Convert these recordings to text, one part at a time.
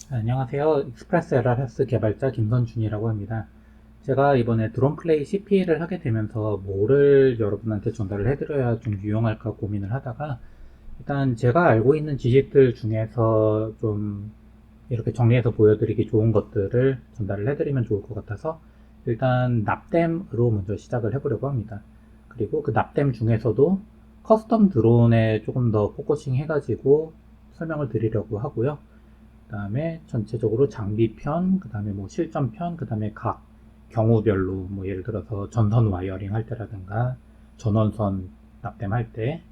안녕하세요. 익스프레스 LRS 개발자 김선준이라고 합니다. 제가 이번에 드론플레이 CP를 하게 되면서 뭐를 여러분한테 전달을 해드려야 좀 유용할까 고민을 하다가 일단 제가 알고 있는 지식들 중에서 좀 이렇게 정리해서 보여드리기 좋은 것들을 전달을 해드리면 좋을 것 같아서 일단 납땜으로 먼저 시작을 해보려고 합니다. 그리고 그 납땜 중에서도 커스텀 드론에 조금 더 포커싱 해가지고 설명을 드리려고 하고요. 그 다음에 전체적으로 장비편, 그 다음에 뭐 실전편, 그 다음에 각 경우별로 뭐 예를 들어서 전선 와이어링 할 때라든가 전원선 납땜할 때,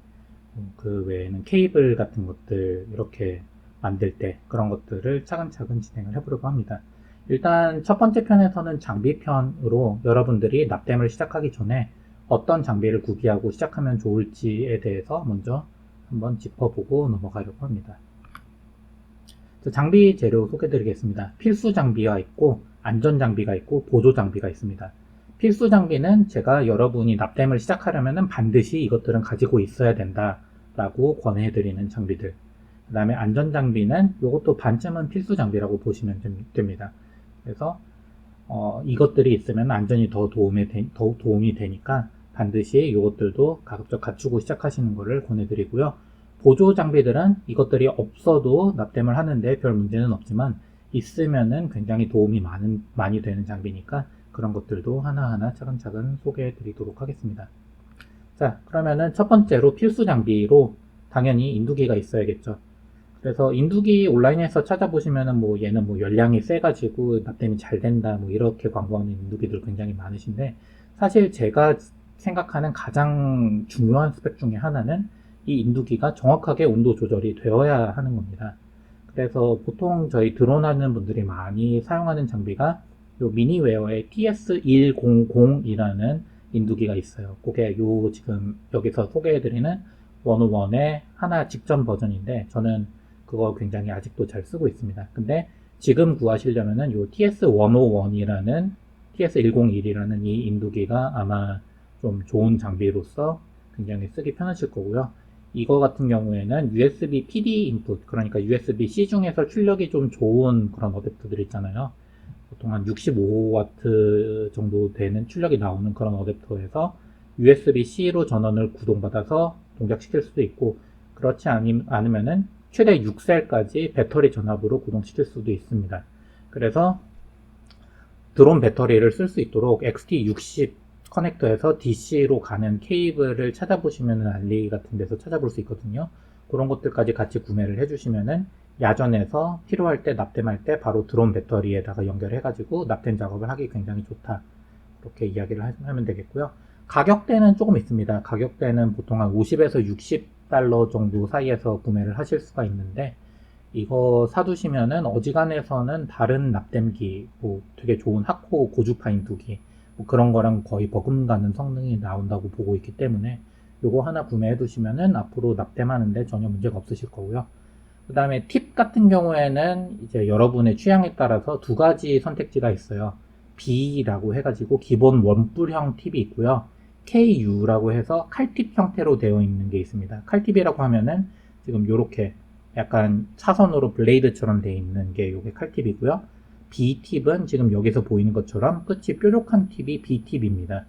그 외에는 케이블 같은 것들 이렇게 만들 때 그런 것들을 차근차근 진행을 해보려고 합니다. 일단 첫 번째 편에서는 장비편으로 여러분들이 납땜을 시작하기 전에 어떤 장비를 구비하고 시작하면 좋을지에 대해서 먼저 한번 짚어보고 넘어가려고 합니다. 장비 재료 소개해 드리겠습니다. 필수 장비가 있고 안전 장비가 있고 보조 장비가 있습니다. 필수 장비는 제가 여러분이 납땜을 시작하려면 반드시 이것들은 가지고 있어야 된다 라고 권해 드리는 장비들. 그 다음에 안전 장비는 이것도 반쯤은 필수 장비라고 보시면 됩니다. 그래서 이것들이 있으면 안전이 더 도움이 되니까 반드시 이것들도 가급적 갖추고 시작하시는 것을 권해드리고요. 보조 장비들은 이것들이 없어도 납땜을 하는데 별 문제는 없지만 있으면은 굉장히 도움이 많이 되는 장비니까 그런 것들도 하나하나 차근차근 소개해 드리도록 하겠습니다. 자, 그러면은 첫 번째로 필수 장비로 당연히 인두기가 있어야겠죠. 그래서 인두기 온라인에서 찾아보시면은 뭐 얘는 뭐 열량이 세가지고 납땜이 잘 된다 뭐 이렇게 광고하는 인두기들 굉장히 많으신데 사실 제가 생각하는 가장 중요한 스펙 중에 하나는 이 인두기가 정확하게 온도 조절이 되어야 하는 겁니다. 그래서 보통 저희 드론 하는 분들이 많이 사용하는 장비가 요 미니웨어의 TS100이라는 인두기가 있어요. 그게 요 지금 여기서 소개해드리는 101의 하나 직전 버전인데 저는 그거 굉장히 아직도 잘 쓰고 있습니다. 근데 지금 구하시려면은 요 TS101이라는 TS101이라는 이 인두기가 아마 좀 좋은 장비로서 굉장히 쓰기 편하실 거고요. 이거 같은 경우에는 USB PD 인풋, 그러니까 USB-C 중에서 출력이 좀 좋은 그런 어댑터들 있잖아요. 보통 한 65W 정도 되는 출력이 나오는 그런 어댑터에서 USB-C로 전원을 구동받아서 동작시킬 수도 있고, 그렇지 않으면은 최대 6셀까지 배터리 전압으로 구동시킬 수도 있습니다. 그래서 드론 배터리를 쓸 수 있도록 XT60 커넥터에서 DC로 가는 케이블을 찾아보시면 알리 같은 데서 찾아볼 수 있거든요. 그런 것들까지 같이 구매를 해주시면은 야전에서 필요할 때 납땜할 때 바로 드론 배터리에다가 연결해가지고 납땜 작업을 하기 굉장히 좋다. 이렇게 이야기를 하면 되겠고요. 가격대는 조금 있습니다. 가격대는 보통 한 50에서 60달러 정도 사이에서 구매를 하실 수가 있는데 이거 사두시면은 어지간해서는 다른 납땜기, 뭐 되게 좋은 하코 고주파인 두기, 뭐 그런 거랑 거의 버금가는 성능이 나온다고 보고 있기 때문에 요거 하나 구매해 두시면은 앞으로 납땜하는데 전혀 문제가 없으실 거고요. 그 다음에 팁 같은 경우에는 이제 여러분의 취향에 따라서 두 가지 선택지가 있어요. B라고 해가지고 기본 원뿔형 팁이 있고요. KU라고 해서 칼팁 형태로 되어 있는 게 있습니다. 칼팁이라고 하면은 지금 요렇게 약간 차선으로 블레이드처럼 되어 있는 게 요게 칼팁이고요. B팁은 지금 여기서 보이는 것처럼 끝이 뾰족한 팁이 B팁입니다.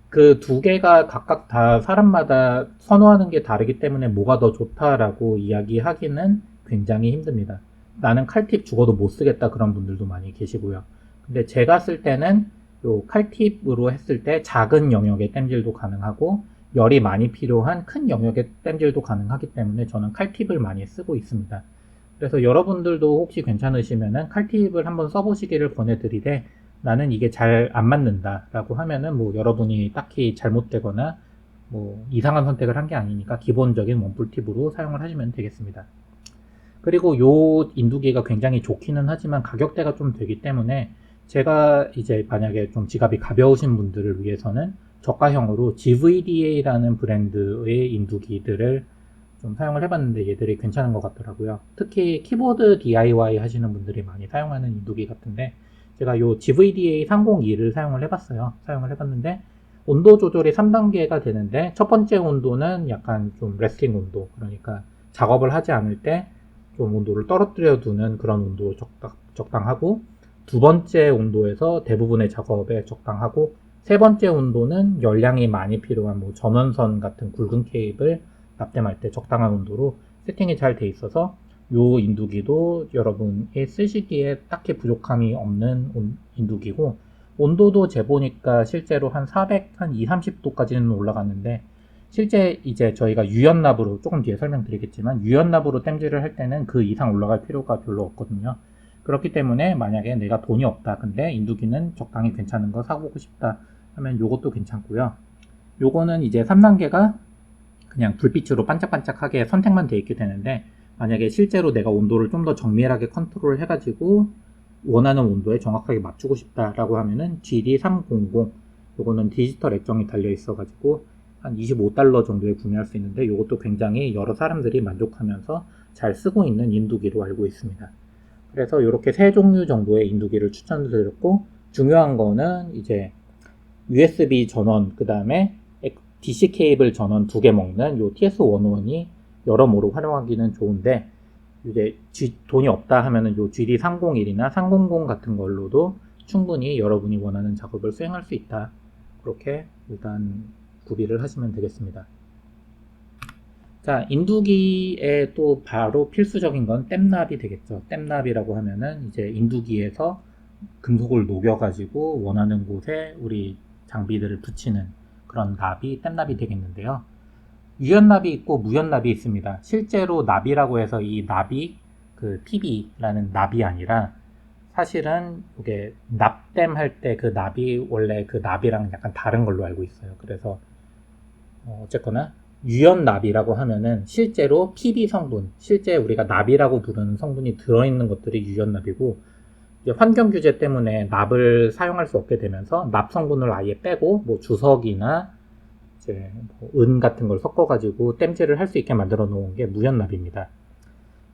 그 두 개가 각각 다 사람마다 선호하는 게 다르기 때문에 뭐가 더 좋다라고 이야기하기는 굉장히 힘듭니다. 나는 칼팁 죽어도 못 쓰겠다 그런 분들도 많이 계시고요. 근데 제가 쓸 때는 요 칼팁으로 했을 때 작은 영역의 땜질도 가능하고 열이 많이 필요한 큰 영역의 땜질도 가능하기 때문에 저는 칼팁을 많이 쓰고 있습니다. 그래서 여러분들도 혹시 괜찮으시면은 칼팁을 한번 써보시기를 권해드리되 나는 이게 잘 안 맞는다 라고 하면은 뭐 여러분이 딱히 잘못되거나 뭐 이상한 선택을 한 게 아니니까 기본적인 원뿔 팁으로 사용을 하시면 되겠습니다. 그리고 요 인두기가 굉장히 좋기는 하지만 가격대가 좀 되기 때문에 제가 이제 만약에 좀 지갑이 가벼우신 분들을 위해서는 저가형으로 GVDA라는 브랜드의 인두기들을 좀 사용을 해봤는데 얘들이 괜찮은 것 같더라고요. 특히 키보드 DIY 하시는 분들이 많이 사용하는 인두기 같은데 제가 요 GVDA 302를 사용을 해봤어요. 사용을 해봤는데 온도 조절이 3단계가 되는데 첫 번째 온도는 약간 좀 레스팅 온도, 그러니까 작업을 하지 않을 때 좀 온도를 떨어뜨려 두는 그런 온도 적당하고, 두 번째 온도에서 대부분의 작업에 적당하고, 세 번째 온도는 열량이 많이 필요한 뭐 전원선 같은 굵은 케이블 납땜할 때 적당한 온도로 세팅이 잘 돼 있어서 요 인두기도 여러분이 쓰시기에 딱히 부족함이 없는 인두기고, 온도도 재보니까 실제로 한 400, 한 2, 30도까지는 올라갔는데, 실제 이제 저희가 유연납으로, 조금 뒤에 설명드리겠지만, 유연납으로 땜질을 할 때는 그 이상 올라갈 필요가 별로 없거든요. 그렇기 때문에 만약에 내가 돈이 없다, 근데 인두기는 적당히 괜찮은 거 사보고 싶다 하면 요것도 괜찮고요. 요거는 이제 3단계가 그냥 불빛으로 반짝반짝하게 선택만 돼 있게 되는데, 만약에 실제로 내가 온도를 좀 더 정밀하게 컨트롤 해가지고 원하는 온도에 정확하게 맞추고 싶다라고 하면은 GD300, 요거는 디지털 액정이 달려 있어가지고 한 $25 정도에 구매할 수 있는데, 요것도 굉장히 여러 사람들이 만족하면서 잘 쓰고 있는 인두기로 알고 있습니다. 그래서 이렇게 세 종류 정도의 인두기를 추천드렸고, 중요한 거는 이제 USB 전원, 그 다음에 DC 케이블 전원 2개 먹는 요 TS101이 여러모로 활용하기는 좋은데, 이제 돈이 없다 하면은 요 GD301이나 300 같은 걸로도 충분히 여러분이 원하는 작업을 수행할 수 있다. 그렇게 일단 구비를 하시면 되겠습니다. 자, 인두기에 또 바로 필수적인 건 땜납이 되겠죠. 땜납이라고 하면은 이제 인두기에서 금속을 녹여가지고 원하는 곳에 우리 장비들을 붙이는 그런 납이 땜납이 되겠는데요. 유연납이 있고 무연납이 있습니다. 실제로 납이라고 해서 이 납이 그 PB라는 납이 아니라, 사실은 이게 납땜 할 때 그 납이 원래 그 납이랑 약간 다른 걸로 알고 있어요. 그래서 어쨌거나 유연납이라고 하면은 실제로 PB 성분, 실제 우리가 납이라고 부르는 성분이 들어있는 것들이 유연납이고, 환경 규제 때문에 납을 사용할 수 없게 되면서 납 성분을 아예 빼고 뭐 주석이나 이제 은 같은 걸 섞어가지고 땜질을 할 수 있게 만들어 놓은 게 무연납입니다.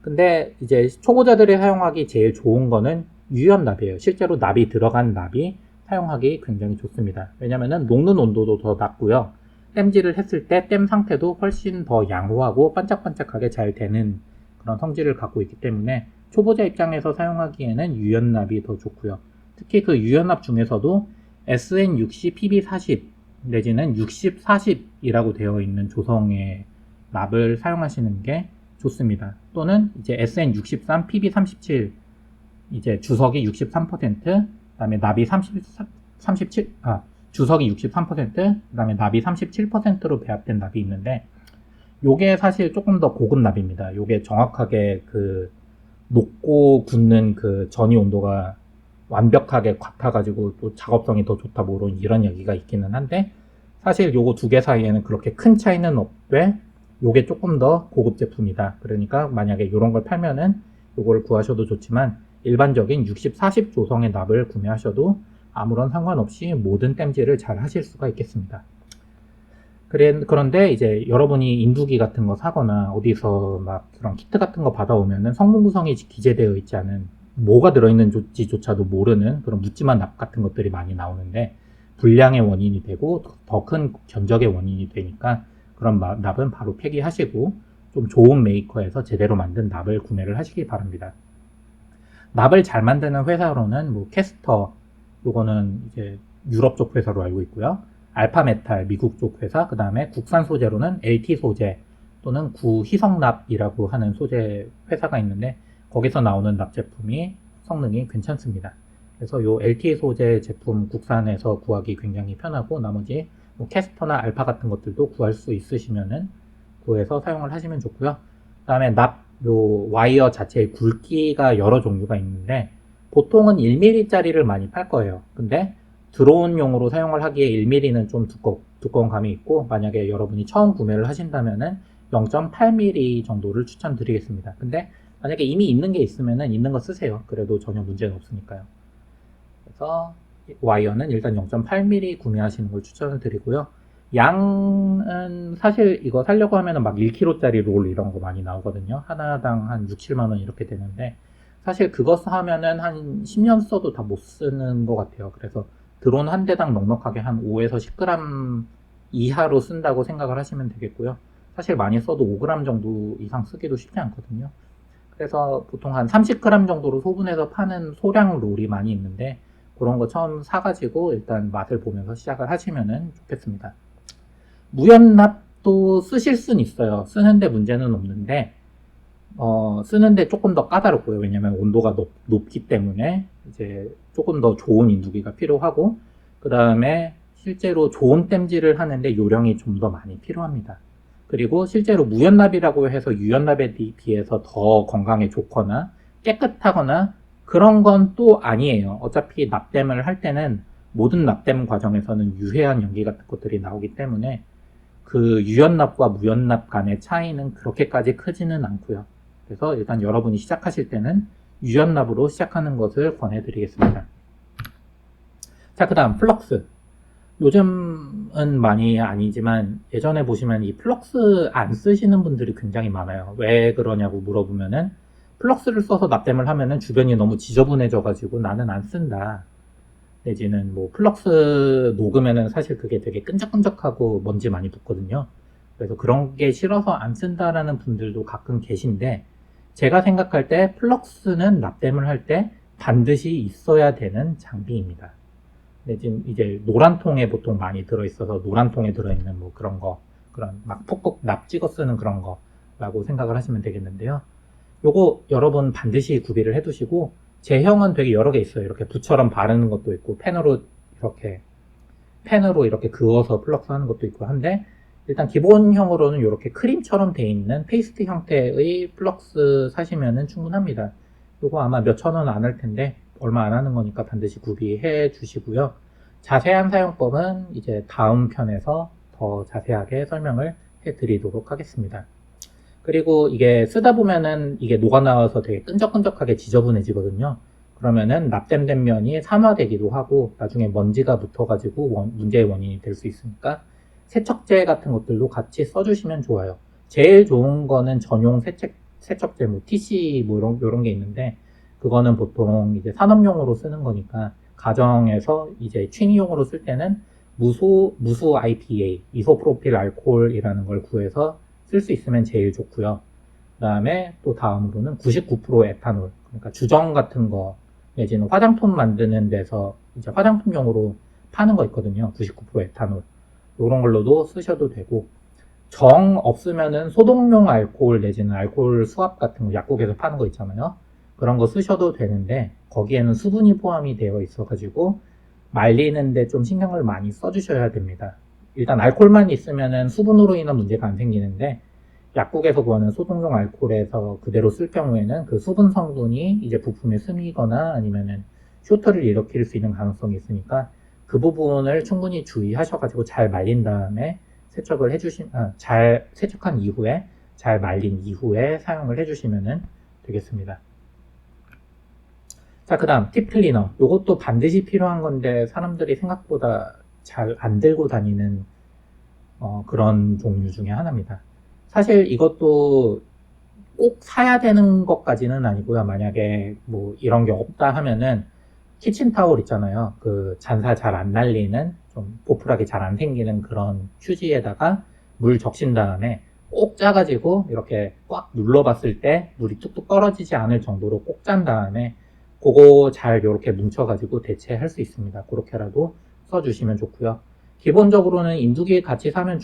근데 이제 초보자들이 사용하기 제일 좋은 거는 유연납이에요. 실제로 납이 들어간 납이 사용하기 굉장히 좋습니다. 왜냐면은 녹는 온도도 더 낮고요. 땜질을 했을 때 땜 상태도 훨씬 더 양호하고 반짝반짝하게 잘 되는 그런 성질을 갖고 있기 때문에 초보자 입장에서 사용하기에는 유연납이 더 좋고요. 특히 그 유연납 중에서도 SN60, PB40 내지는 60, 40이라고 되어 있는 조성의 납을 사용하시는 게 좋습니다. 또는 이제 SN63, PB37, 이제 주석이 63%, 그다음에 납이 37, 주석이 63%, 그다음에 납이 37%로 배합된 납이 있는데, 요게 사실 조금 더 고급 납입니다. 요게 정확하게 그 녹고 굳는 그 전이 온도가 완벽하게 같아가지고 또 작업성이 더 좋다 뭐 이런 얘기가 있기는 한데, 사실 요거 두 개 사이에는 그렇게 큰 차이는 없되 요게 조금 더 고급 제품이다. 그러니까 만약에 요런 걸 팔면은 요걸 구하셔도 좋지만, 일반적인 60, 40 조성의 납을 구매하셔도 아무런 상관없이 모든 땜질을 잘 하실 수가 있겠습니다. 그런데 이제 여러분이 인두기 같은 거 사거나 어디서 막 그런 키트 같은 거 받아오면은 성분 구성이 기재되어 있지 않은, 뭐가 들어있는지조차도 모르는 그런 묻지마 납 같은 것들이 많이 나오는데, 불량의 원인이 되고 더 큰 견적의 원인이 되니까 그런 납은 바로 폐기하시고 좀 좋은 메이커에서 제대로 만든 납을 구매를 하시기 바랍니다. 납을 잘 만드는 회사로는 뭐 캐스터, 요거는 이제 유럽 쪽 회사로 알고 있고요. 알파메탈, 미국 쪽 회사, 그 다음에 국산 소재로는 LT 소재 또는 구희성납이라고 하는 소재 회사가 있는데, 거기서 나오는 납 제품이 성능이 괜찮습니다. 그래서 요 LT 소재 제품 국산에서 구하기 굉장히 편하고, 나머지 뭐 캐스터나 알파 같은 것들도 구할 수 있으시면은 구해서 사용을 하시면 좋고요. 그 다음에 요 와이어 자체의 굵기가 여러 종류가 있는데, 보통은 1mm짜리를 많이 팔 거예요. 근데 드론용으로 사용을 하기에 1mm는 좀 두꺼운 감이 있고, 만약에 여러분이 처음 구매를 하신다면은 0.8mm 정도를 추천드리겠습니다. 근데 만약에 이미 있는 게 있으면은 있는 거 쓰세요. 그래도 전혀 문제는 없으니까요. 그래서 와이어는 일단 0.8mm 구매하시는 걸 추천을 드리고요. 양은 사실 이거 사려고 하면은 막 1kg짜리 롤 이런 거 많이 나오거든요. 하나당 한 6, 7만원 이렇게 되는데, 사실 그거 하면은 한 10년 써도 다 못 쓰는 것 같아요. 그래서 드론 한 대당 넉넉하게 한 5에서 10g 이하로 쓴다고 생각을 하시면 되겠고요. 사실 많이 써도 5g 정도 이상 쓰기도 쉽지 않거든요. 그래서 보통 한 30g 정도로 소분해서 파는 소량 롤이 많이 있는데 그런 거 처음 사가지고 일단 맛을 보면서 시작을 하시면 좋겠습니다. 무연납도 쓰실 수는 있어요. 쓰는데 문제는 없는데 쓰는데 조금 더 까다롭고요. 왜냐면 온도가 높기 때문에 이제 조금 더 좋은 인두기가 필요하고, 그 다음에 실제로 좋은 땜질을 하는데 요령이 좀 더 많이 필요합니다. 그리고 실제로 무연납이라고 해서 유연납에 비해서 더 건강에 좋거나 깨끗하거나 그런 건 또 아니에요. 어차피 납땜을 할 때는 모든 납땜 과정에서는 유해한 연기 같은 것들이 나오기 때문에 그 유연납과 무연납 간의 차이는 그렇게까지 크지는 않고요. 그래서 일단 여러분이 시작하실 때는 유연납으로 시작하는 것을 권해드리겠습니다. 자, 그 다음 플럭스. 요즘은 많이 아니지만 예전에 보시면 이 플럭스 안 쓰시는 분들이 굉장히 많아요. 왜 그러냐고 물어보면은 플럭스를 써서 납땜을 하면은 주변이 너무 지저분해져 가지고 나는 안 쓴다. 내지는 뭐 플럭스 녹으면은 사실 그게 되게 끈적끈적하고 먼지 많이 붙거든요. 그래서 그런 게 싫어서 안 쓴다라는 분들도 가끔 계신데, 제가 생각할 때 플럭스는 납땜을 할 때 반드시 있어야 되는 장비입니다. 내지는 이제 노란 통에 보통 많이 들어있어서 노란 통에 들어있는 뭐 그런 거, 그런 막 푹푹 납 찍어 쓰는 그런 거라고 생각을 하시면 되겠는데요. 요거 여러분 반드시 구비를 해두시고, 제형은 되게 여러 개 있어요. 이렇게 붓처럼 바르는 것도 있고 펜으로 이렇게 그어서 플럭스 하는 것도 있고 한데, 일단 기본형으로는 이렇게 크림처럼 돼 있는 페이스트 형태의 플럭스 사시면은 충분합니다. 요거 아마 몇천 원 안 할 텐데 얼마 안 하는 거니까 반드시 구비해 주시고요. 자세한 사용법은 이제 다음 편에서 더 자세하게 설명을 해 드리도록 하겠습니다. 그리고 이게 쓰다 보면은 이게 녹아나와서 되게 끈적끈적하게 지저분해지거든요. 그러면은 납땜된 면이 산화되기도 하고 나중에 먼지가 붙어가지고 문제의 원인이 될 수 있으니까 세척제 같은 것들도 같이 써주시면 좋아요. 제일 좋은 거는 전용 세척제, 뭐 TC 뭐 이런 게 있는데, 그거는 보통 이제 산업용으로 쓰는 거니까 가정에서 이제 취미용으로 쓸 때는 무수 IPA, 이소프로필 알코올이라는 걸 구해서 쓸 수 있으면 제일 좋고요. 그 다음에 또 다음으로는 99% 에탄올, 그러니까 주정 같은 거 내지는 화장품 만드는 데서 이제 화장품용으로 파는 거 있거든요. 99% 에탄올. 이런 걸로도 쓰셔도 되고, 정 없으면은 소독용 알코올 내지는 알코올 수압 같은 거 약국에서 파는 거 있잖아요. 그런 거 쓰셔도 되는데 거기에는 수분이 포함이 되어 있어 가지고 말리는데 좀 신경을 많이 써주셔야 됩니다. 일단 알코올만 있으면은 수분으로 인한 문제가 안 생기는데, 약국에서 구하는 소독용 알코올에서 그대로 쓸 경우에는 그 수분 성분이 이제 부품에 스미거나 아니면은 쇼트를 일으킬 수 있는 가능성이 있으니까 그 부분을 충분히 주의하셔가지고 잘 말린 다음에 잘 세척한 이후에 잘 말린 이후에 사용을 해주시면 되겠습니다. 자, 그 다음 팁 클리너. 이것도 반드시 필요한 건데 사람들이 생각보다 잘 안 들고 다니는 그런 종류 중에 하나입니다. 사실 이것도 꼭 사야 되는 것까지는 아니고요. 만약에 뭐 이런 게 없다 하면은 키친타올 있잖아요. 그 잔사 잘 안 날리는, 좀 보풀하게 잘 안 생기는 그런 휴지에다가 물 적신 다음에 꼭 짜가지고 이렇게 꽉 눌러봤을 때 물이 뚝뚝 떨어지지 않을 정도로 꼭 짠 다음에 그거 잘 이렇게 뭉쳐가지고 대체할 수 있습니다. 그렇게라도 써주시면 좋고요. 기본적으로는 인두기 사면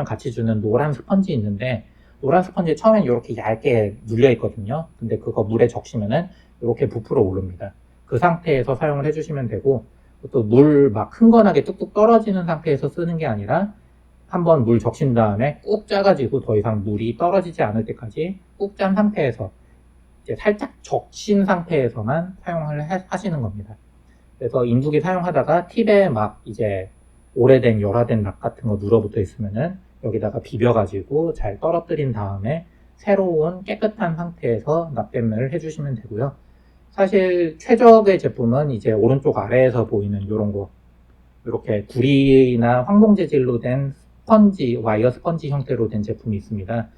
같이 주는 노란 스펀지 있는데, 노란 스펀지 처음엔 이렇게 얇게 눌려 있거든요. 근데 그거 물에 적시면은 이렇게 부풀어 오릅니다. 그 상태에서 사용을 해주시면 되고, 또 물 막 흥건하게 뚝뚝 떨어지는 상태에서 쓰는 게 아니라 한번 물 적신 다음에 꾹 짜가지고 더 이상 물이 떨어지지 않을 때까지 꾹 짠 상태에서 이제 살짝 적신 상태에서만 사용을 하시는 겁니다. 그래서 인두기 사용하다가 팁에 막 이제 오래된 열화된 납 같은 거 눌어붙어 있으면은 여기다가 비벼가지고 잘 떨어뜨린 다음에 새로운 깨끗한 상태에서 납땜을 해주시면 되고요. 사실 최적의 제품은 이제 오른쪽 아래에서 보이는 이런 거, 이렇게 구리나 황동 재질로 된 스펀지, 와이어 스펀지 형태로 된 제품이 있습니다.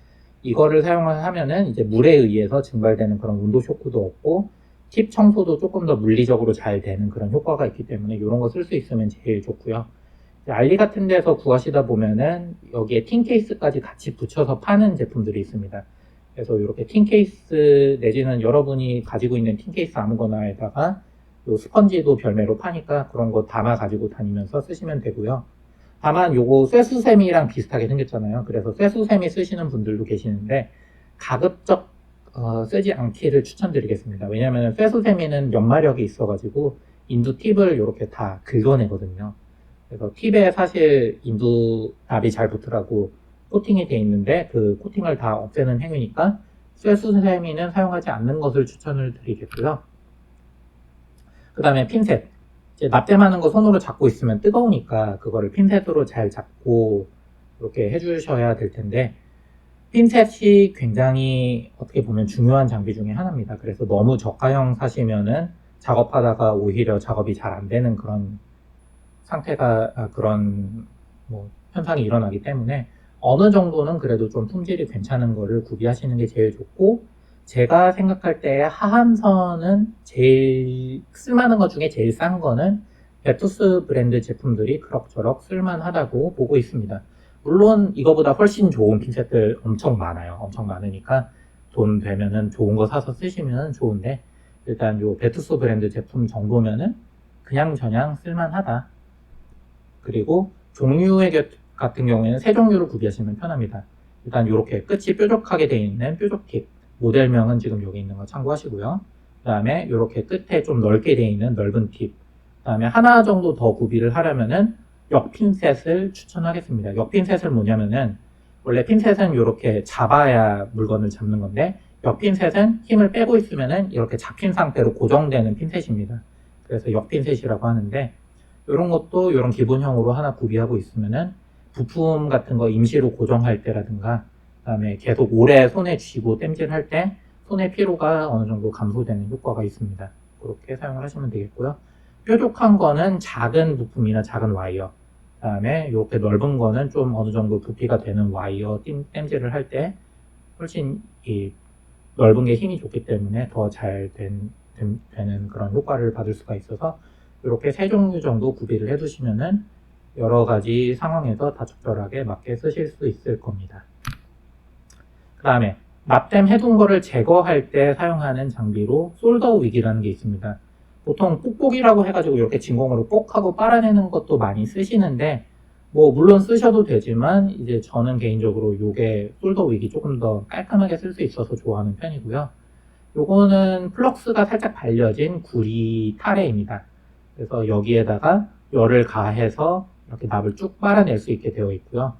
이거를 사용을 하면은 이제 물에 의해서 증발되는 그런 온도 쇼크도 없고 팁 청소도 조금 더 물리적으로 잘 되는 그런 효과가 있기 때문에 이런 거 쓸 수 있으면 제일 좋고요. 알리 같은 데서 구하시다 보면은 여기에 틴 케이스까지 같이 붙여서 파는 제품들이 있습니다. 그래서 이렇게 틴 케이스 내지는 여러분이 가지고 있는 틴 케이스 아무거나에다가 요 스펀지도 별매로 파니까 그런 거 담아 가지고 다니면서 쓰시면 되고요. 다만 요거 쇠수세미랑 비슷하게 생겼잖아요. 그래서 쇠수세미 쓰시는 분들도 계시는데 가급적 쓰지 않기를 추천드리겠습니다. 왜냐면 쇠수세미는 연마력이 있어가지고 인두 팁을 이렇게 다 긁어내거든요. 그래서 팁에 사실 인두납이 잘 붙으라고 코팅이 돼 있는데 그 코팅을 다 없애는 행위니까 쇠수세미는 사용하지 않는 것을 추천을 드리겠고요. 그 다음에 핀셋. 이제 납땜하는 거 손으로 잡고 있으면 뜨거우니까 그거를 핀셋으로 잘 잡고 이렇게 해주셔야 될 텐데 핀셋이 굉장히 어떻게 보면 중요한 장비 중에 하나입니다. 그래서 너무 저가형 사시면은 작업하다가 오히려 작업이 잘 안 되는 그런 상태가 그런 뭐 현상이 일어나기 때문에 어느 정도는 그래도 좀 품질이 괜찮은 거를 구비하시는 게 제일 좋고 제가 생각할 때 하한선은 제일 쓸만한 것 중에 제일 싼 거는 베투스 브랜드 제품들이 그럭저럭 쓸만하다고 보고 있습니다. 물론 이거보다 훨씬 좋은 핀셋들 엄청 많아요. 엄청 많으니까 돈 되면은 좋은 거 사서 쓰시면 좋은데 일단 요 베투스 브랜드 제품 정도면은 그냥저냥 쓸만하다. 그리고 종류의 같은 경우에는 세 종류로 구비하시면 편합니다. 일단 이렇게 끝이 뾰족하게 되어 있는 뾰족 팁 모델명은 지금 여기 있는 거 참고하시고요. 그 다음에 이렇게 끝에 좀 넓게 되어 있는 넓은 팁. 그 다음에 하나 정도 더 구비를 하려면은 역핀셋을 추천하겠습니다. 역핀셋은 뭐냐면은 원래 핀셋은 이렇게 잡아야 물건을 잡는 건데 역핀셋은 힘을 빼고 있으면은 이렇게 잡힌 상태로 고정되는 핀셋입니다. 그래서 역핀셋이라고 하는데 이런 것도 이런 기본형으로 하나 구비하고 있으면은 부품 같은 거 임시로 고정할 때라든가 그다음에 계속 오래 손에 쥐고 땜질할 때 손의 피로가 어느 정도 감소되는 효과가 있습니다. 그렇게 사용을 하시면 되겠고요. 뾰족한 거는 작은 부품이나 작은 와이어 그다음에 이렇게 넓은 거는 좀 어느 정도 부피가 되는 와이어 땜질을 할 때 훨씬 이 넓은 게 힘이 좋기 때문에 더 잘 되는 그런 효과를 받을 수가 있어서 이렇게 세 종류 정도 구비를 해두시면은 여러 가지 상황에서 다 적절하게 맞게 쓰실 수 있을 겁니다. 그 다음에 납땜 해둔 거를 제거할 때 사용하는 장비로 솔더 윅이라는 게 있습니다. 보통 뽁뽁이라고 해가지고 이렇게 진공으로 뽁 하고 빨아내는 것도 많이 쓰시는데 뭐 물론 쓰셔도 되지만 이제 저는 개인적으로 요게 솔더 윅이 조금 더 깔끔하게 쓸 수 있어서 좋아하는 편이고요. 요거는 플럭스가 살짝 발려진 구리 타레입니다. 그래서 여기에다가 열을 가해서 이렇게 납을 쭉 빨아낼 수 있게 되어 있고요.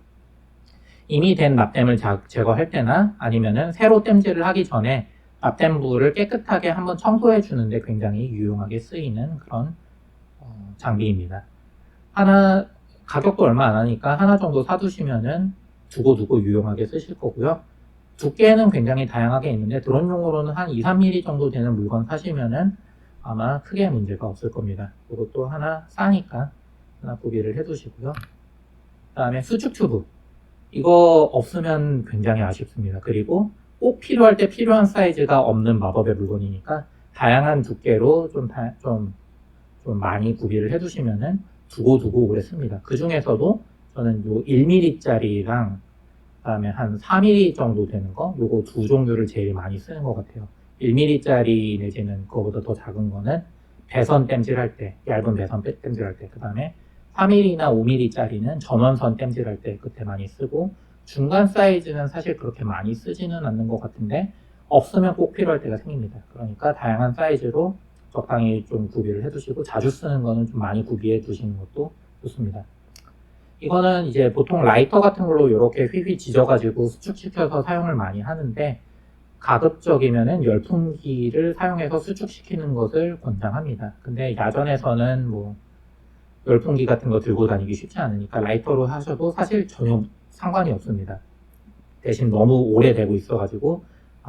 이미 된 납땜을 제거할 때나 아니면은 새로 땜질을 하기 전에 납땜부를 깨끗하게 한번 청소해 주는데 굉장히 유용하게 쓰이는 그런 장비입니다. 하나 가격도 얼마 안 하니까 하나 정도 사두시면은 두고두고 유용하게 쓰실 거고요. 두께는 굉장히 다양하게 있는데 드론용으로는 한 2-3mm 정도 되는 물건 사시면은 아마 크게 문제가 없을 겁니다. 이것도 하나 싸니까 하나 구비를 해두시고요. 그 다음에 수축 튜브 이거 없으면 굉장히 아쉽습니다. 그리고 꼭 필요할 때 필요한 사이즈가 없는 마법의 물건이니까 다양한 두께로 좀 많이 구비를 해두시면은 두고두고 오래 씁니다. 그 중에서도 저는 요 1mm짜리랑 그다음에 한 4mm 정도 되는 거 요거 두 종류를 제일 많이 쓰는 것 같아요. 1mm짜리 내지는 그거보다 더 작은 거는 배선 땜질할 때 얇은 배선 땜질할 때 그 다음에 4mm나 5mm짜리는 전원선 땜질할 때 그때 많이 쓰고 중간 사이즈는 사실 그렇게 많이 쓰지는 않는 것 같은데 없으면 꼭 필요할 때가 생깁니다. 그러니까 다양한 사이즈로 적당히 좀 구비를 해두시고 자주 쓰는 거는 좀 많이 구비해 두시는 것도 좋습니다. 이거는 이제 보통 라이터 같은 걸로 이렇게 휘휘 지져가지고 수축시켜서 사용을 많이 하는데 가급적이면은 열풍기를 사용해서 수축시키는 것을 권장합니다. 근데 야전에서는 뭐 열풍기 같은 거 들고 다니기 쉽지 않으니까 라이터로 하셔도 사실 전혀 상관이 없습니다. 대신 너무 오래되고 있어가지고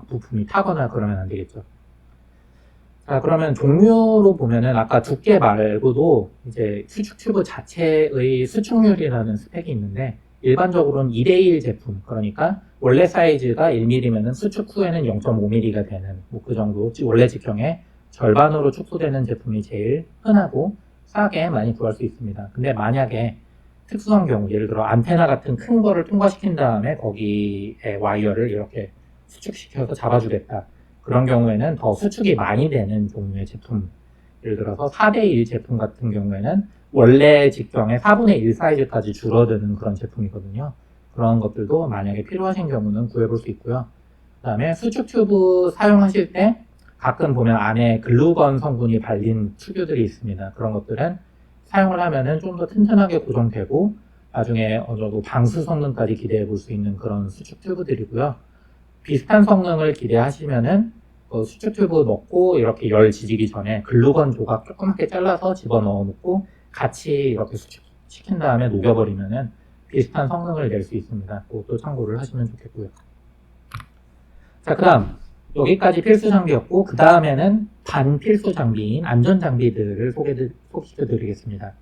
부품이 타거나 그러면 안 되겠죠. 자, 그러면 종류로 보면은 아까 두께 말고도 이제 수축 튜브 자체의 수축률이라는 스펙이 있는데 일반적으로는 2대1 제품, 그러니까 원래 사이즈가 1mm면은 수축 후에는 0.5mm가 되는 뭐 그 정도 원래 직형의 절반으로 축소되는 제품이 제일 흔하고 싸게 많이 구할 수 있습니다. 근데 만약에 특수한 경우, 예를 들어 안테나 같은 큰 거를 통과시킨 다음에 거기에 와이어를 이렇게 수축시켜서 잡아주겠다. 그런 경우에는 더 수축이 많이 되는 종류의 제품, 예를 들어서 4대1 제품 같은 경우에는 원래 직경의 4분의 1 사이즈까지 줄어드는 그런 제품이거든요. 그런 것들도 만약에 필요하신 경우는 구해볼 수 있고요. 그 다음에 수축 튜브 사용하실 때 가끔 보면 안에 글루건 성분이 발린 튜브들이 있습니다. 그런 것들은 사용을 하면은 좀 더 튼튼하게 고정되고 나중에 어느 정도 방수 성능까지 기대해 볼 수 있는 그런 수축 튜브들이고요. 비슷한 성능을 기대하시면은 수축 튜브 넣고 이렇게 열 지지기 전에 글루건 조각 조그맣게 잘라서 집어넣어 놓고 같이 이렇게 수축시킨 다음에 녹여버리면은 비슷한 성능을 낼 수 있습니다. 그것도 참고를 하시면 좋겠고요. 자, 그 다음 여기까지 필수 장비였고 그 다음에는 반필수 장비인 안전 장비들을 소개해드리겠습니다.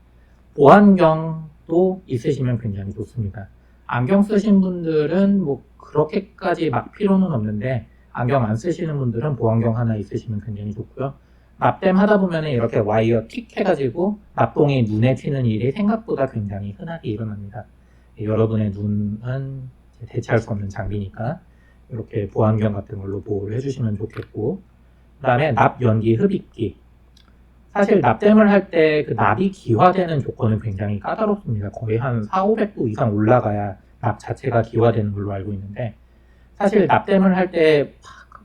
보안경도 있으시면 굉장히 좋습니다. 안경 쓰신 분들은 뭐 그렇게까지 막 필요는 없는데 안경 안 쓰시는 분들은 보안경 하나 있으시면 굉장히 좋고요. 납땜 하다 보면 이렇게 와이어 틱 해가지고 납봉이 눈에 튀는 일이 생각보다 굉장히 흔하게 일어납니다. 여러분의 눈은 대체할 수 없는 장비니까 이렇게 보안경 같은 걸로 보호를 해주시면 좋겠고, 그 다음에 납 연기 흡입기. 사실 납땜을 할 때 그 납이 기화되는 조건은 굉장히 까다롭습니다. 거의 한 400~500도 이상 올라가야 납 자체가 기화되는 걸로 알고 있는데, 사실 납땜을 할 때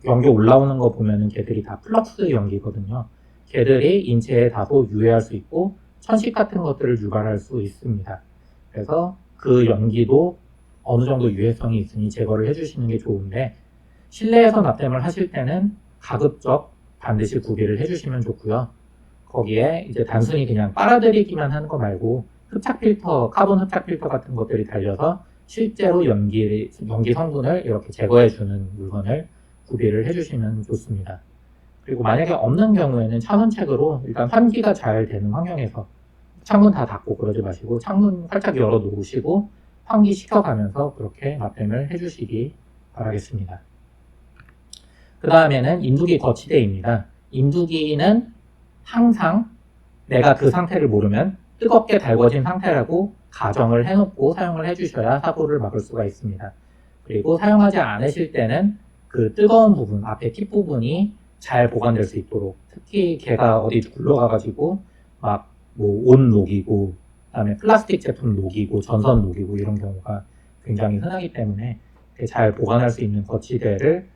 연기 올라오는 거 보면은 걔들이 다 플럭스 연기거든요. 걔들이 인체에 다소 유해할 수 있고 천식 같은 것들을 유발할 수 있습니다. 그래서 그 연기도 어느 정도 유해성이 있으니 제거를 해주시는 게 좋은데, 실내에서 납땜을 하실 때는 가급적 반드시 구비를 해주시면 좋고요. 거기에 이제 단순히 그냥 빨아들이기만 하는 거 말고 흡착 필터, 카본 흡착 필터 같은 것들이 달려서 실제로 연기 성분을 이렇게 제거해주는 물건을 구비를 해주시면 좋습니다. 그리고 만약에 없는 경우에는 차선책으로 일단 환기가 잘 되는 환경에서 창문 다 닫고 그러지 마시고 창문 활짝 열어 놓으시고 환기시켜가면서 그렇게 납땜을 해주시기 바라겠습니다. 그 다음에는 인두기 거치대입니다. 인두기는 항상 내가 그 상태를 모르면 뜨겁게 달궈진 상태라고 가정을 해놓고 사용을 해주셔야 사고를 막을 수가 있습니다. 그리고 사용하지 않으실 때는 그 뜨거운 부분, 앞에 팁 부분이 잘 보관될 수 있도록, 특히 걔가 어디 굴러가가지고 막 뭐 옷 녹이고 그다음에 플라스틱 제품 녹이고 전선 녹이고 이런 경우가 굉장히 흔하기 때문에 잘 보관할 수 있는 거치대를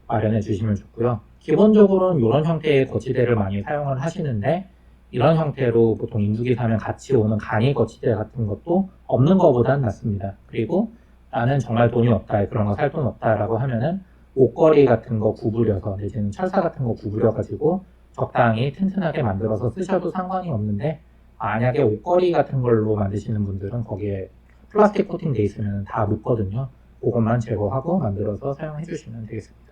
마련해 주시면 좋고요. 기본적으로는 이런 형태의 거치대를 많이 사용을 하시는데, 이런 형태로 보통 인두기 사면 같이 오는 간이 거치대 같은 것도 없는 것보단 낫습니다. 그리고 나는 정말 돈이 없다, 그런 거 살 돈 없다라고 하면은 옷걸이 같은 거 구부려서, 내지는 철사 같은 거 구부려 가지고 적당히 튼튼하게 만들어서 쓰셔도 상관이 없는데, 만약에 옷걸이 같은 걸로 만드시는 분들은 거기에 플라스틱 코팅 돼 있으면 다 묻거든요. 그것만 제거하고 만들어서 사용해 주시면 되겠습니다.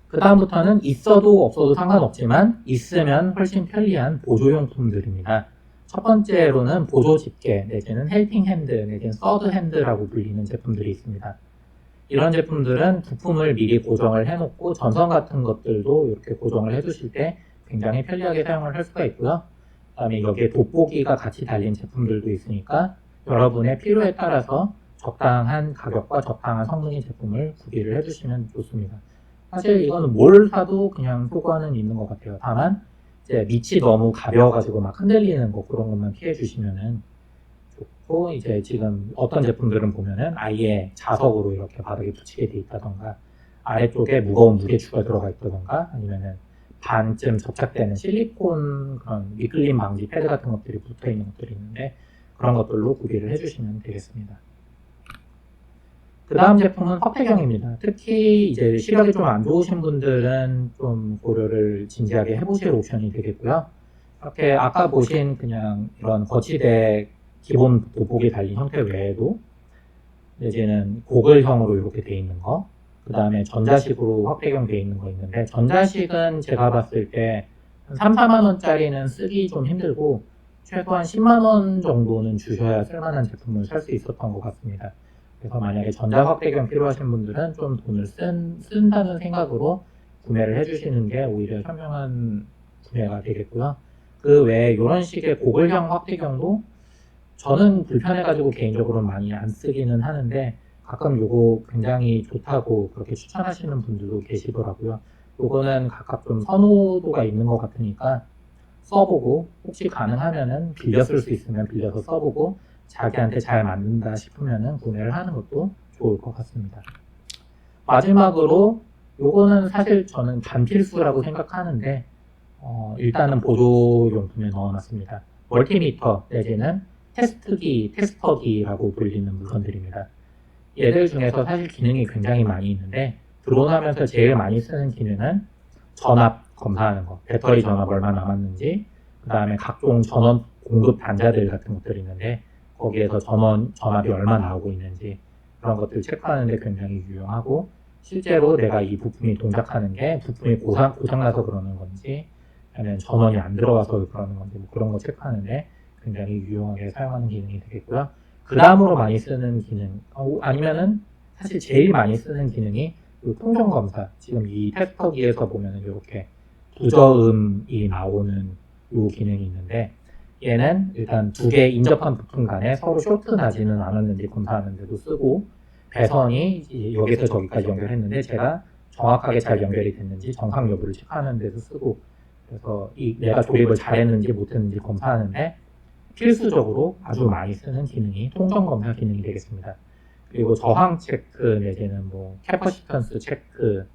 그 다음부터는 있어도 없어도 상관없지만 있으면 훨씬 편리한 보조용품들입니다. 첫 번째로는 보조 집게 내지는 헬핑 핸드 내지는 서드 핸드라고 불리는 제품들이 있습니다. 이런 제품들은 부품을 미리 고정을 해놓고 전선 같은 것들도 이렇게 고정을 해두실 때 굉장히 편리하게 사용을 할 수가 있고요. 그 다음에 여기에 돋보기가 같이 달린 제품들도 있으니까 여러분의 필요에 따라서 적당한 가격과 적당한 성능의 제품을 구비를 해주시면 좋습니다. 사실 이거는 뭘 사도 그냥 효과는 있는 것 같아요. 다만 이제 밑이 너무 가벼워가지고 막 흔들리는 거, 그런 것만 피해 주시면은 좋고, 이제 지금 어떤 제품들은 보면은 아예 자석으로 이렇게 바닥에 붙이게 돼 있다던가 아래쪽에 무거운 무게추가 들어가 있다던가 아니면은 반쯤 접착되는 실리콘 그런 미끌림 방지 패드 같은 것들이 붙어 있는 것들이 있는데, 그런 것들로 구비를 해주시면 되겠습니다. 그 다음 제품은 확대경입니다. 특히 이제 시력이 좀 안 좋으신 분들은 좀 고려를 진지하게 해보실 옵션이 되겠고요. 이렇게 아까 보신 그냥 이런 거치대 기본 돋보기 달린 형태 외에도 이제는 고글형으로 이렇게 돼 있는 거, 그 다음에 전자식으로 확대경 돼 있는 거 있는데, 전자식은 제가 봤을 때 3, 4만 원짜리는 쓰기 좀 힘들고 최소한 10만 원 정도는 주셔야 쓸만한 제품을 살 수 있었던 것 같습니다. 그래서 만약에 전자 확대경 필요하신 분들은 좀 돈을 쓴다는 생각으로 구매를 해주시는 게 오히려 현명한 구매가 되겠고요. 그 외에 이런 식의 고글형 확대경도 저는 불편해가지고 개인적으로 많이 안 쓰기는 하는데, 가끔 요거 굉장히 좋다고 그렇게 추천하시는 분들도 계시더라고요. 요거는 각각 좀 선호도가 있는 것 같으니까 써보고 혹시 가능하면은 빌려 쓸 수 있으면 빌려서 써보고 자기한테 잘 맞는다 싶으면은 구매를 하는 것도 좋을 것 같습니다. 마지막으로 요거는 사실 저는 반필수라고 생각하는데 일단은 보조용품에 넣어놨습니다. 멀티미터 내지는 테스트기, 테스터기라고 불리는 물건들입니다. 얘들 중에서 사실 기능이 굉장히 많이 있는데 드론하면서 제일 많이 쓰는 기능은 전압 검사하는 거, 배터리 전압 얼마 남았는지, 그 다음에 각종 전원 공급 단자들 같은 것들이 있는데 거기에서 전압이 얼마 나오고 있는지 그런 것들 체크하는 데 굉장히 유용하고, 실제로 내가 이 부품이 동작하는 게 부품이 고장나서 그러는 건지 아니면 전원이 안 들어가서 그러는 건지 뭐 그런 거 체크하는데 굉장히 유용하게 사용하는 기능이 되겠고요. 그 다음으로 많이 쓰는 기능, 아니면은 사실 제일 많이 쓰는 기능이 통정 검사. 지금 이 테스터기에서 보면은 이렇게 부저음이 나오는 요 기능이 있는데, 얘는 일단 두 개 인접한 부품 간에 서로 쇼트 나지는 않았는지 검사하는 데도 쓰고, 배선이 여기서 저기까지 연결했는데 제가 정확하게 잘 연결이 됐는지 정상 여부를 체크하는 데도 쓰고, 그래서 내가 조립을 잘했는지 못했는지 검사하는데 필수적으로 아주 많이 쓰는 기능이 통정 검사 기능이 되겠습니다. 그리고 저항 체크 내지는 뭐 캐퍼시턴스 체크,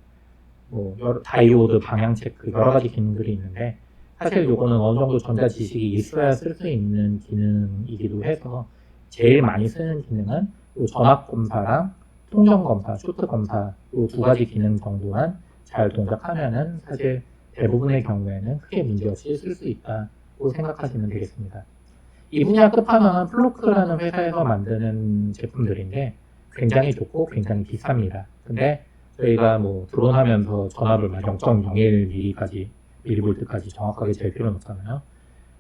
뭐 다이오드 방향 체크 여러 가지 기능들이 있는데, 사실 요거는 어느 정도 전자 지식이 있어야 쓸 수 있는 기능이기도 해서 제일 많이 쓰는 기능은 요 전압 검사랑 통정 검사, 쇼트 검사 요 두 가지 기능 정도만 잘 동작하면은 사실 대부분의 경우에는 크게 문제없이 쓸 수 있다고 생각하시면 되겠습니다. 이 분야 끝판왕은 플로크라는 회사에서 만드는 제품들인데 굉장히 좋고 굉장히 비쌉니다. 근데 저희가 뭐 드론 하면서 전압을 막 0.01mm까지, 미리볼트까지 정확하게 잴 필요는 없잖아요.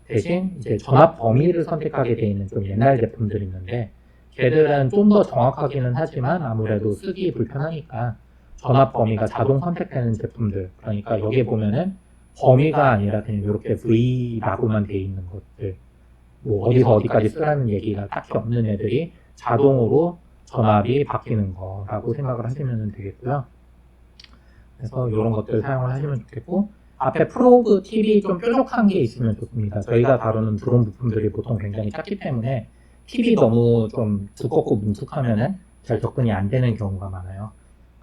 대신 이제 전압 범위를 선택하게 되어 있는 좀 옛날 제품들이 있는데 걔들은 좀 더 정확하기는 하지만 아무래도 쓰기 불편하니까 전압 범위가 자동 선택되는 제품들, 그러니까 여기에 보면은 범위가 아니라 그냥 이렇게 V라고만 되어 있는 것들, 뭐 어디서 어디까지 쓰라는 얘기가 딱히 없는 애들이 자동으로 전압이 바뀌는 거라고 생각을 하시면 되겠고요. 그래서 이런 것들 사용을 하시면 좋겠고, 앞에 프로브 팁이 좀 뾰족한 게 있으면 좋습니다. 저희가 다루는 드론 부품들이 보통 굉장히 작기 때문에 팁이 너무 좀 두껍고 뭉툭하면은 잘 접근이 안 되는 경우가 많아요.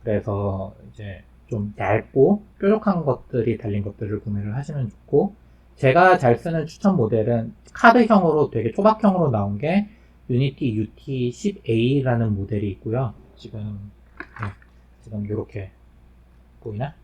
그래서 이제 좀 얇고 뾰족한 것들이 달린 것들을 구매를 하시면 좋고, 제가 잘 쓰는 추천 모델은 카드형으로 되게 초박형으로 나온 게 유니티 UT10A라는 모델이 있고요. 지금 이렇게 보이나?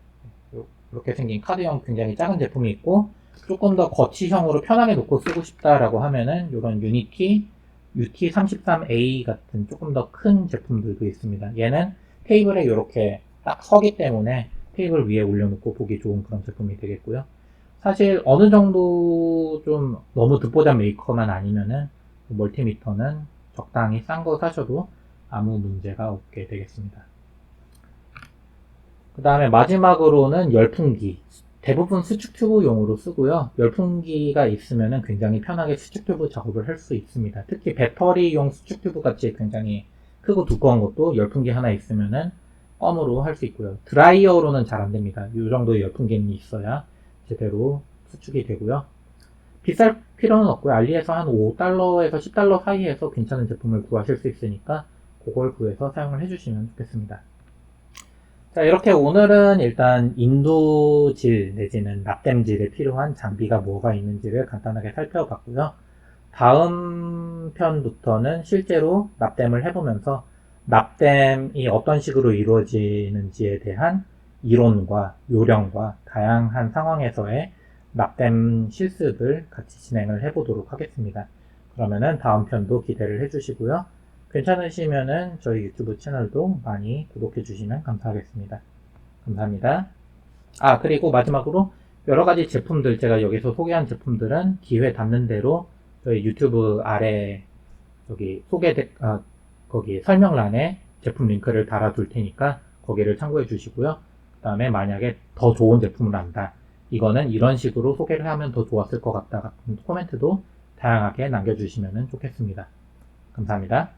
이렇게 생긴 카드형 굉장히 작은 제품이 있고, 조금 더 거치형으로 편하게 놓고 쓰고 싶다라고 하면은 이런 유니티 UT33A 같은 조금 더 큰 제품들도 있습니다. 얘는 테이블에 이렇게 딱 서기 때문에 테이블 위에 올려놓고 보기 좋은 그런 제품이 되겠고요. 사실 어느 정도 좀 너무 듣보잡 메이커만 아니면은 멀티미터는 적당히 싼 거 사셔도 아무 문제가 없게 되겠습니다. 그 다음에 마지막으로는 열풍기. 대부분 수축 튜브용으로 쓰고요. 열풍기가 있으면은 굉장히 편하게 수축 튜브 작업을 할 수 있습니다. 특히 배터리용 수축 튜브 같이 굉장히 크고 두꺼운 것도 열풍기 하나 있으면은 펌으로 할 수 있고요. 드라이어로는 잘 안 됩니다. 이 정도의 열풍기는 있어야 제대로 수축이 되고요. 비쌀 필요는 없고요. 알리에서 한 $5에서 $10 사이에서 괜찮은 제품을 구하실 수 있으니까 그걸 구해서 사용을 해주시면 좋겠습니다. 자, 이렇게 오늘은 일단 인두질 내지는 납땜질에 필요한 장비가 뭐가 있는지를 간단하게 살펴봤고요. 다음 편부터는 실제로 납땜을 해보면서 납땜이 어떤 식으로 이루어지는지에 대한 이론과 요령과 다양한 상황에서의 납땜 실습을 같이 진행을 해보도록 하겠습니다. 그러면은 다음 편도 기대를 해주시고요. 괜찮으시면은 저희 유튜브 채널도 많이 구독해 주시면 감사하겠습니다. 감사합니다. 그리고 마지막으로 여러 가지 제품들, 제가 여기서 소개한 제품들은 기회 닿는 대로 저희 유튜브 아래 여기 거기 설명란에 제품 링크를 달아둘 테니까 거기를 참고해 주시고요. 그 다음에 만약에 더 좋은 제품을 안다, 이거는 이런 식으로 소개를 하면 더 좋았을 것 같다 같은 코멘트도 다양하게 남겨주시면 좋겠습니다. 감사합니다.